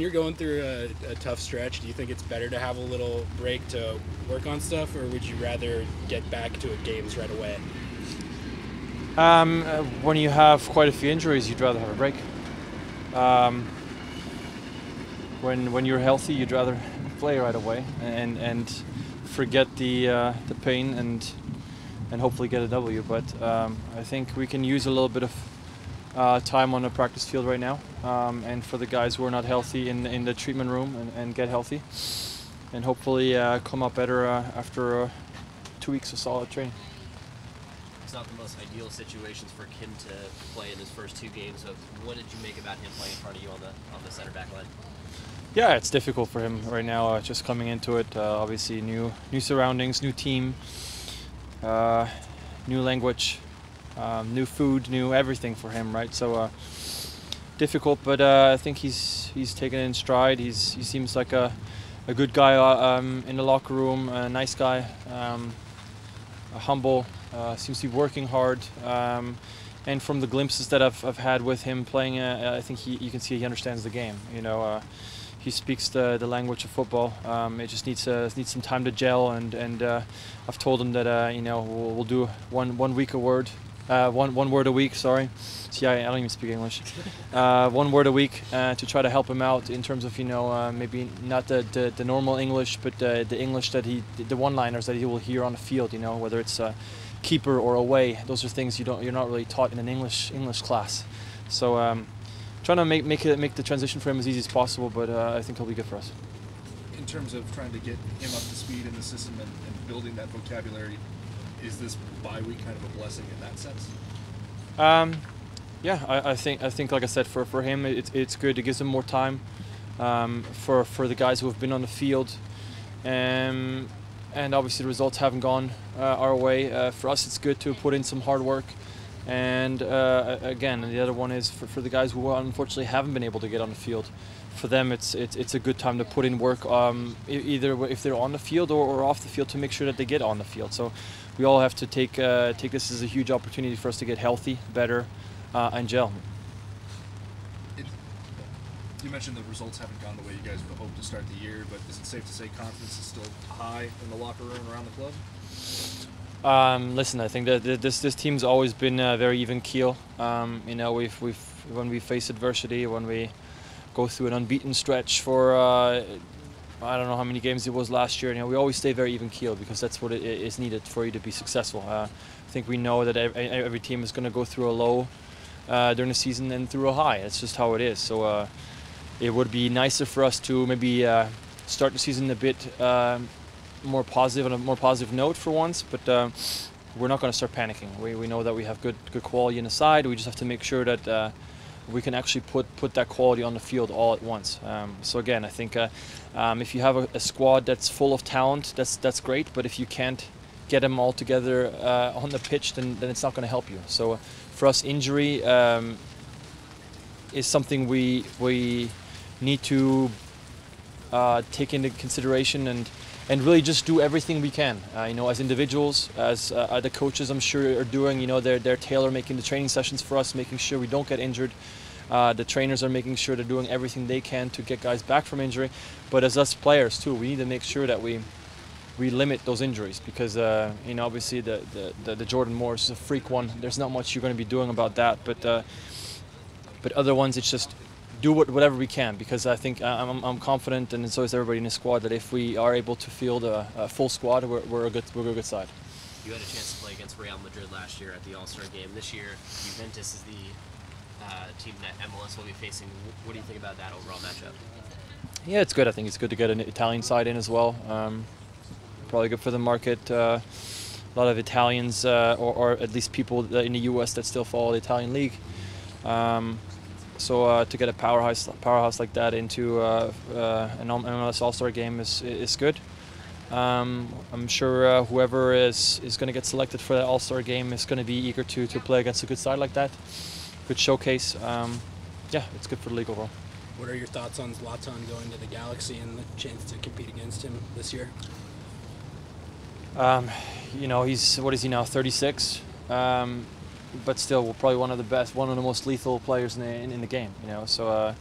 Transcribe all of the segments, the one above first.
you're going through a tough stretch, do you think it's better to have a little break to work on stuff, or would you rather get back to games right away? When you have quite a few injuries, you'd rather have a break. When you're healthy, you'd rather play right away and forget the pain and hopefully get a W. But I think we can use a little bit of time on the practice field right now, and for the guys who are not healthy in the treatment room and get healthy, and hopefully come up better after 2 weeks of solid training. It's not the most ideal situations for Kim to play in his first 2 games. So what did you make about him playing in front of you on the center back line? Yeah, it's difficult for him right now, just coming into it. Obviously, new surroundings, new team, new language, new food, new everything for him, right? So difficult, but I think he's taken it in stride. He seems like a good guy in the locker room, a nice guy, humble. Seems to be working hard. And from the glimpses that I've had with him playing, I think you can see he understands the game. He speaks the language of football. It just needs some time to gel, and I've told him that we'll do one word a week. Sorry, see, I don't even speak English. 1 word a week to try to help him out in terms of maybe not the normal English, but the English that the one-liners that he will hear on the field. Whether it's keeper or away, those are things you're not really taught in an English class. So. Trying to make the transition for him as easy as possible, but I think he'll be good for us. In terms of trying to get him up to speed in the system and building that vocabulary, is this bye week kind of a blessing in that sense? Yeah, I think like I said, for him it's good. It gives him more time. For the guys who have been on the field, and obviously the results haven't gone our way. For us, it's good to put in some hard work. And again, the other one is for the guys who unfortunately haven't been able to get on the field. For them, it's a good time to put in work, either if they're on the field or off the field, to make sure that they get on the field. So we all have to take this as a huge opportunity for us to get healthy, better, and gel. You mentioned the results haven't gone the way you guys would have hoped to start the year, but is it safe to say confidence is still high in the locker room around the club? Listen, I think that this team's always been very even keel. We've when we face adversity, when we go through an unbeaten stretch for I don't know how many games it was last year. We always stay very even keel because that's what it is needed for you to be successful. I think we know that every team is going to go through a low during the season and through a high. It's just how it is. So it would be nicer for us to maybe start the season a bit. More positive, on a more positive note for once, but we're not going to start panicking. We know that we have good quality in the side. We just have to make sure that we can actually put that quality on the field all at once. So again, I think if you have a squad that's full of talent, that's great. But if you can't get them all together on the pitch, then it's not going to help you. So for us, injury is something we need to take into consideration and really just do everything we can, as individuals, as the coaches I'm sure are doing. They're tailor-making the training sessions for us, making sure we don't get injured. The trainers are making sure they're doing everything they can to get guys back from injury. But as us players too, we need to make sure that we limit those injuries because obviously the Jordan Morris is a freak one. There's not much you're going to be doing about that, but other ones, it's just do whatever we can, because I think I'm confident, and so is everybody in the squad, that if we are able to field a full squad, we're a good side. You had a chance to play against Real Madrid last year at the All-Star game. This year, Juventus is the team that MLS will be facing. What do you think about that overall matchup? Yeah, it's good. I think it's good to get an Italian side in as well. Probably good for the market. A lot of Italians, or at least people in the U.S. that still follow the Italian league. So to get a powerhouse like that into an MLS All-Star game is good. I'm sure whoever is going to get selected for that All-Star game is going to be eager to play against a good side like that. Good showcase. Yeah, it's good for the league overall. What are your thoughts on Zlatan going to the Galaxy and the chance to compete against him this year? What is he now, 36? But still, probably one of the best, one of the most lethal players in the game. So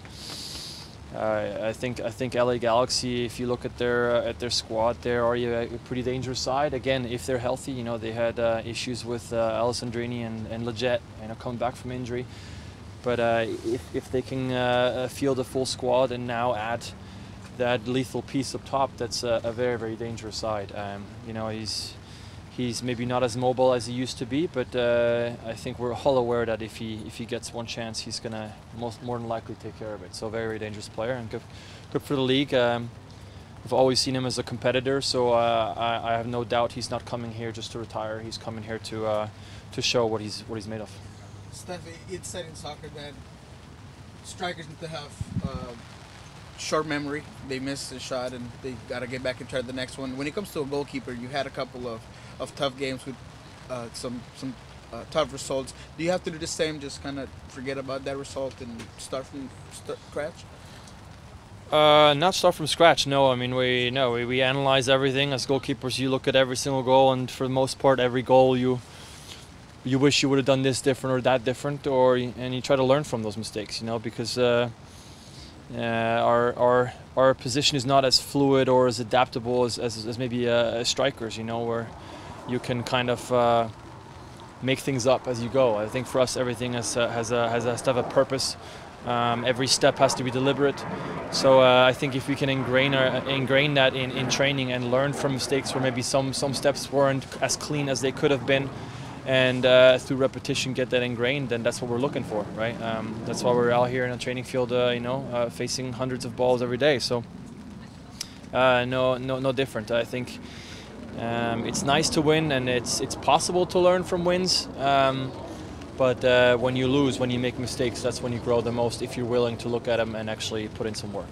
I think LA Galaxy, if you look at their squad, they're already a pretty dangerous side. Again, if they're healthy, you know, they had issues with Alessandrini and Leggett, you know, coming back from injury. But if they can field a full squad and now add that lethal piece up top, that's a very, very dangerous side. You know, he's maybe not as mobile as he used to be, but I think we're all aware that if he gets one chance, he's gonna more than likely take care of it. So very, very dangerous player and good for the league. I've always seen him as a competitor, so I have no doubt he's not coming here just to retire. He's coming here to show what he's made of. Steph, it's said in soccer that strikers need to have short memory. They miss a shot and they got to get back and try the next one. When it comes to a goalkeeper, you had a couple of tough games with some tough results. Do you have to do the same, just kind of forget about that result and start from scratch? Not start from scratch, no. I mean, we analyze everything. As goalkeepers, you look at every single goal, and for the most part, every goal you wish you would have done this different or that different, and you try to learn from those mistakes, you know, because our position is not as fluid or as adaptable as maybe strikers, you know, where you can kind of make things up as you go. I think for us, everything has to have a purpose. Every step has to be deliberate. So I think if we can ingrain that in training and learn from mistakes where maybe some steps weren't as clean as they could have been, and through repetition get that ingrained, then that's what we're looking for, right? That's why we're out here in a training field, you know, facing hundreds of balls every day. So no different. I think it's nice to win, and it's possible to learn from wins. But when you lose, when you make mistakes, that's when you grow the most, if you're willing to look at them and actually put in some work.